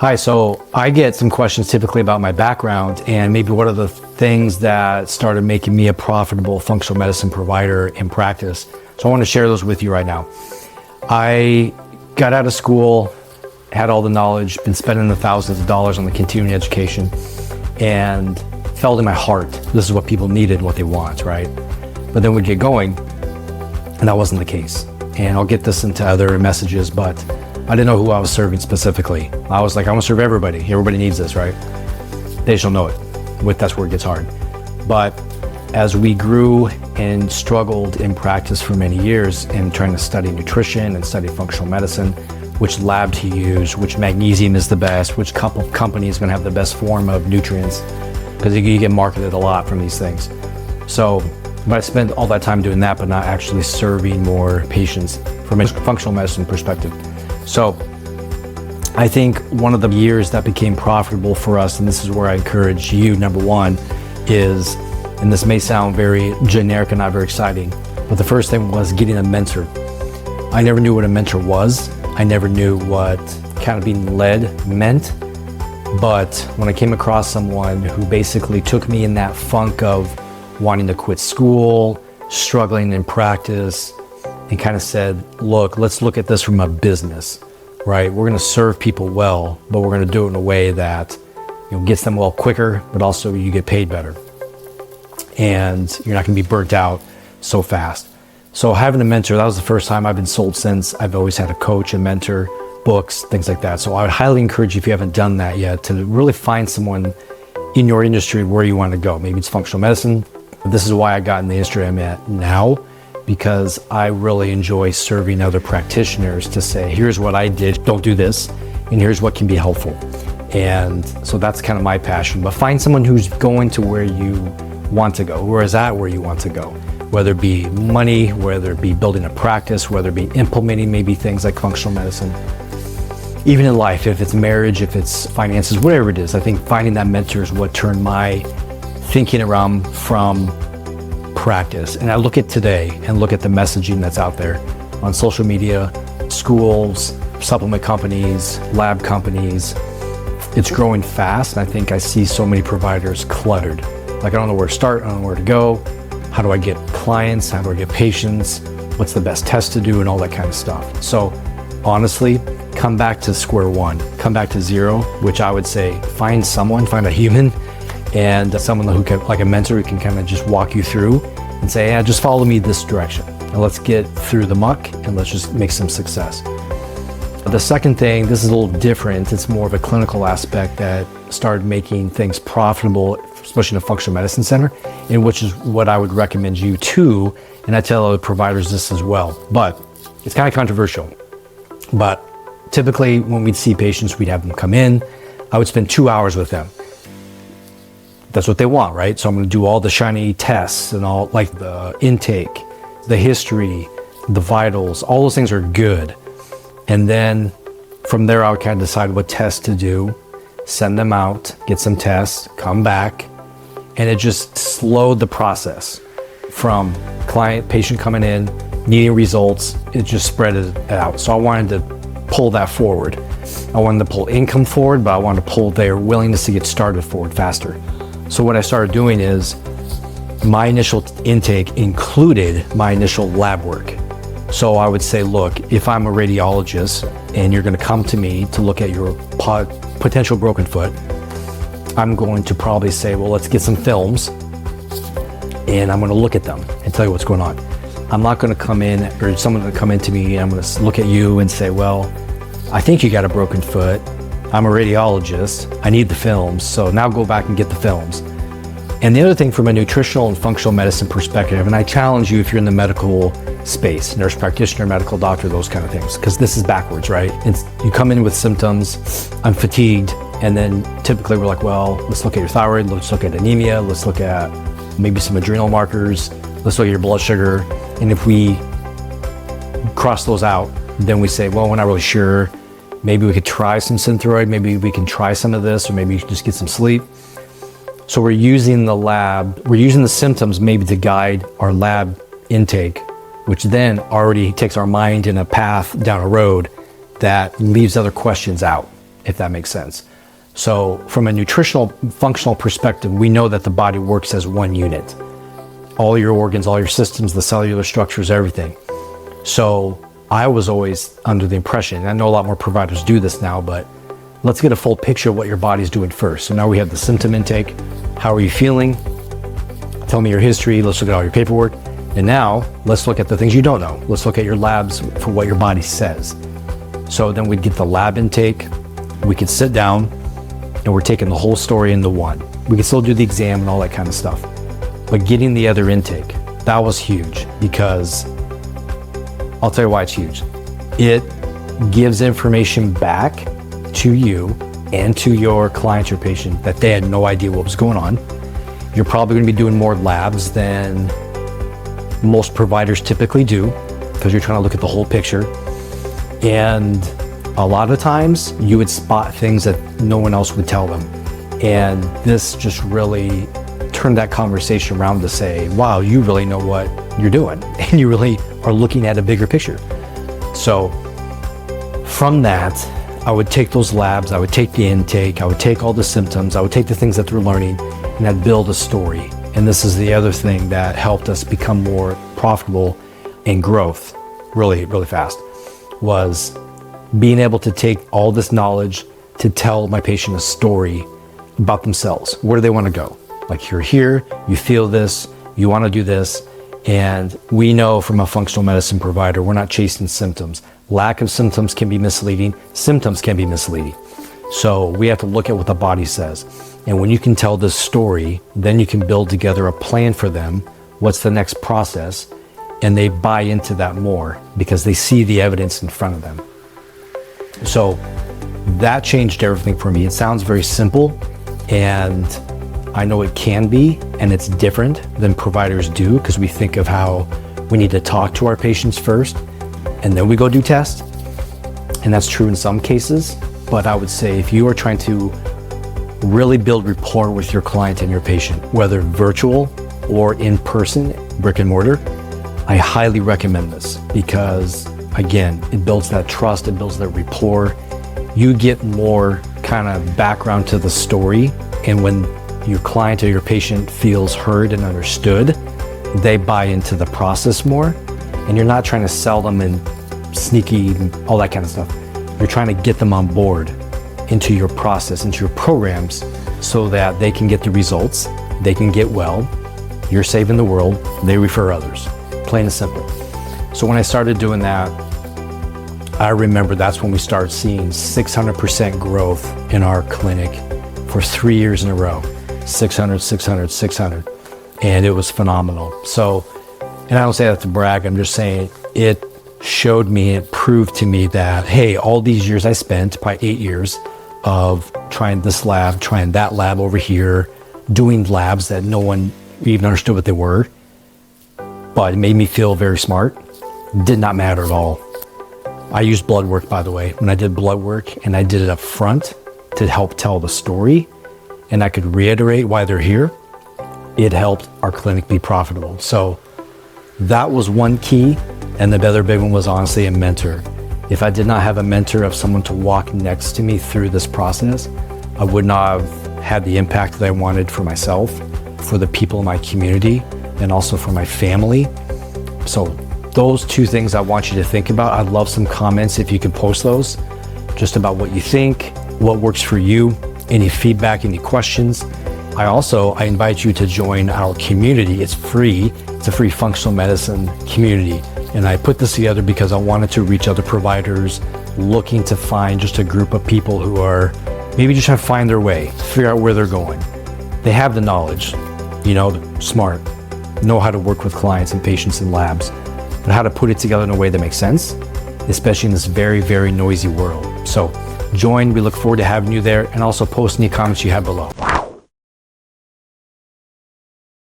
Hi, so I get some questions typically about my background and maybe what are the things that started making me a profitable functional medicine provider in practice. So I want to share those with you right now. I got out of school, had all the knowledge, been spending the thousands of dollars on the continuing education, and felt in my heart, this is what people needed, what they want, right? But then we'd get going, and that wasn't the case. And I'll get this into other messages, but I didn't know who I was serving specifically. I was like, I want to serve everybody. Everybody needs this, right? They shall know it. That's where it gets hard. But as we grew and struggled in practice for many years in trying to study nutrition and study functional medicine, which lab to use, which magnesium is the best, which company is going to have the best form of nutrients, because you get marketed a lot from these things. So, but I spent all that time doing that, but not actually serving more patients from a functional medicine perspective. So I think one of the years that became profitable for us, and this is where I encourage you, number one, is, and this may sound very generic and not very exciting, but the first thing was getting a mentor. I never knew what a mentor was. I never knew what kind of being led meant. But when I came across someone who basically took me in that funk of wanting to quit school, struggling in practice, and kind of said, look, let's look at this from a business, right? We're going to serve people well, but we're going to do it in a way that gets them well quicker, but also you get paid better. And you're not going to be burnt out so fast. So having a mentor, that was the first time. I've been sold since. I've always had a coach, a mentor, books, things like that. So I would highly encourage you, if you haven't done that yet, to really find someone in your industry where you want to go. Maybe it's functional medicine. This is why I got in the industry I'm at now, because I really enjoy serving other practitioners to say, here's what I did, don't do this, and here's what can be helpful. And so that's kind of my passion. But find someone who's going to where you want to go, where is that where you want to go, whether it be money, whether it be building a practice, whether it be implementing maybe things like functional medicine. Even in life, if it's marriage, if it's finances, whatever it is, I think finding that mentor is what turned my thinking around from practice. And I look at today and look at the messaging that's out there on social media, schools, supplement companies, lab companies. It's growing fast, and I think I see so many providers cluttered. Like, I don't know where to start, I don't know where to go. How do I get clients? How do I get patients? What's the best test to do, and all that kind of stuff. So honestly, come back to square one, come back to zero, which I would say find a human, and someone who can, like a mentor, who can kind of just walk you through and say, yeah, just follow me this direction. And let's get through the muck and let's just make some success. The second thing, this is a little different. It's more of a clinical aspect that started making things profitable, especially in a functional medicine center, in which is what I would recommend you to, and I tell other providers this as well. But it's kind of controversial. But typically when we'd see patients, we'd have them come in. I would spend 2 hours with them. That's what they want, right? So I'm going to do all the shiny tests and all, like the intake, the history, the vitals, all those things are good. And then from there, I would kind of decide what tests to do, send them out, get some tests, come back. And it just slowed the process from patient coming in, needing results. It just spread it out. So I wanted to pull that forward. I wanted to pull income forward, but I wanted to pull their willingness to get started forward faster. So what I started doing is my initial intake included my initial lab work. So I would say, look, if I'm a radiologist and you're going to come to me to look at your potential broken foot, I'm going to probably say, well, let's get some films and I'm going to look at them and tell you what's going on. I'm not going to come in, or someone going to come into me and I'm going to look at you and say, well, I think you got a broken foot. I'm a radiologist, I need the films, so now go back and get the films. And the other thing, from a nutritional and functional medicine perspective, and I challenge you if you're in the medical space, nurse practitioner, medical doctor, those kind of things, because this is backwards, right? You come in with symptoms, I'm fatigued, and then typically we're like, well, let's look at your thyroid, let's look at anemia, let's look at maybe some adrenal markers, let's look at your blood sugar, and if we cross those out, then we say, well, we're not really sure. Maybe we could try some Synthroid, maybe we can try some of this, or maybe you should just get some sleep. So we're using the symptoms maybe to guide our lab intake, which then already takes our mind in a path down a road that leaves other questions out. if that makes sense. So from a nutritional functional perspective, we know that the body works as one unit. All your organs, all your systems, the cellular structures, everything. So I was always under the impression, and I know a lot more providers do this now, but let's get a full picture of what your body's doing first. So now we have the symptom intake. How are you feeling? Tell me your history. Let's look at all your paperwork. And now let's look at the things you don't know. Let's look at your labs for what your body says. So then we'd get the lab intake. We could sit down and we're taking the whole story into one. We could still do the exam and all that kind of stuff. But getting the other intake, that was huge, because I'll tell you why it's huge. It gives information back to you and to your client, your patient, that they had no idea what was going on. You're probably going to be doing more labs than most providers typically do, because you're trying to look at the whole picture. And a lot of times you would spot things that no one else would tell them. And this just really turned that conversation around to say, wow, you really know what you're doing, and you really are looking at a bigger picture. So from that, I would take those labs, I would take the intake, I would take all the symptoms, I would take the things that they're learning, and I'd build a story. And this is the other thing that helped us become more profitable and growth really, really fast, was being able to take all this knowledge to tell my patient a story about themselves. Where do they want to go? Like, you're here, you feel this, you want to do this. And we know from a functional medicine provider, we're not chasing symptoms. Lack of symptoms can be misleading. Symptoms can be misleading. So we have to look at what the body says. And when you can tell this story, then you can build together a plan for them. What's the next process? And they buy into that more because they see the evidence in front of them. So that changed everything for me. It sounds very simple, and I know it can be, and it's different than providers do, because we think of how we need to talk to our patients first and then we go do tests. And that's true in some cases, but I would say if you are trying to really build rapport with your client and your patient, whether virtual or in person, brick and mortar, I highly recommend this, because again, it builds that trust, it builds that rapport. You get more kind of background to the story, and when your client or your patient feels heard and understood, they buy into the process more. And you're not trying to sell them and sneaky, all that kind of stuff. You're trying to get them on board into your process, into your programs, so that they can get the results, they can get well, you're saving the world, they refer others. Plain and simple. So when I started doing that, I remember that's when we started seeing 600% growth in our clinic for 3 years in a row. 600, 600, 600. And it was phenomenal. So, and I don't say that to brag, I'm just saying it showed me, it proved to me that, hey, all these years I spent, probably 8 years, of trying this lab, trying that lab over here, doing labs that no one even understood what they were, but it made me feel very smart. Did not matter at all. I used blood work, by the way, when I did blood work, and I did it up front to help tell the story, and I could reiterate why they're here. It helped our clinic be profitable. So that was one key. And the other big one was honestly a mentor. If I did not have a mentor of someone to walk next to me through this process, I would not have had the impact that I wanted for myself, for the people in my community, and also for my family. So those two things I want you to think about. I'd love some comments if you could post those, just about what you think, what works for you, any feedback, any questions. I invite you to join our community. It's free. It's a free functional medicine community. And I put this together because I wanted to reach other providers looking to find just a group of people who are maybe just trying to find their way, figure out where they're going. They have the knowledge, they're smart, know how to work with clients and patients and labs, but how to put it together in a way that makes sense, especially in this very, very noisy world. So join. We look forward to having you there, and also post any comments you have below.